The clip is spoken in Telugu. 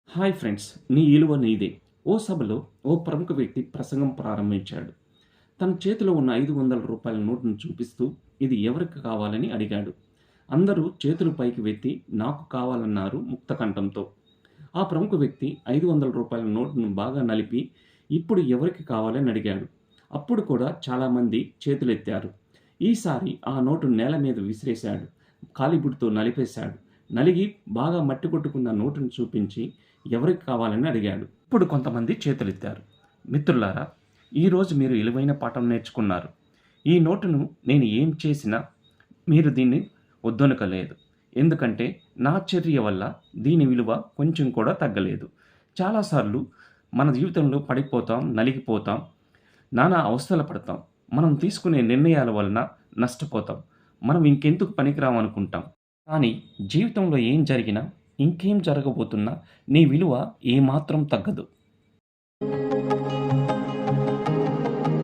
హాయ్ ఫ్రెండ్స్, నీ విలువ నీదే. ఓ సభలో ఓ ప్రముఖ వ్యక్తి ప్రసంగం ప్రారంభించాడు. తన చేతిలో ఉన్న రూ. 500 నోటును చూపిస్తూ ఇది ఎవరికి కావాలని అడిగాడు. అందరూ చేతులు పైకి వెత్తి నాకు కావాలన్నారు ముక్తకంఠంతో. ఆ ప్రముఖ వ్యక్తి రూ. 500 నోటును బాగా నలిపి ఇప్పుడు ఎవరికి కావాలని అడిగాడు. అప్పుడు కూడా చాలామంది చేతులెత్తారు. ఈసారి ఆ నోటు నేల మీద విసిరేశాడు. కాలిబుడ్తో నలిపేశాడు. నలిగి బాగా మట్టి కొట్టుకున్న నోటును చూపించి ఎవరికి కావాలని అడిగాడు. ఇప్పుడు కొంతమంది చేతులెత్తారు. మిత్రులారా, ఈరోజు మీరు విలువైన పాఠం నేర్చుకున్నారు. ఈ నోటును నేను ఏం చేసినా మీరు దీన్ని వద్దనకలేదు. ఎందుకంటే నా చర్య వల్ల దీని విలువ కొంచెం కూడా తగ్గలేదు. చాలాసార్లు మన జీవితంలో పడిపోతాం, నలిగిపోతాం, నానా అవస్థలు పడతాం. మనం తీసుకునే నిర్ణయాల వలన నష్టపోతాం. మనం ఇంకెందుకు పనికిరామనుకుంటాం. కానీ జీవితంలో ఏం జరిగినా, ఇంకేం జరగబోతున్నా నీ విలువ ఏమాత్రం తగ్గదు.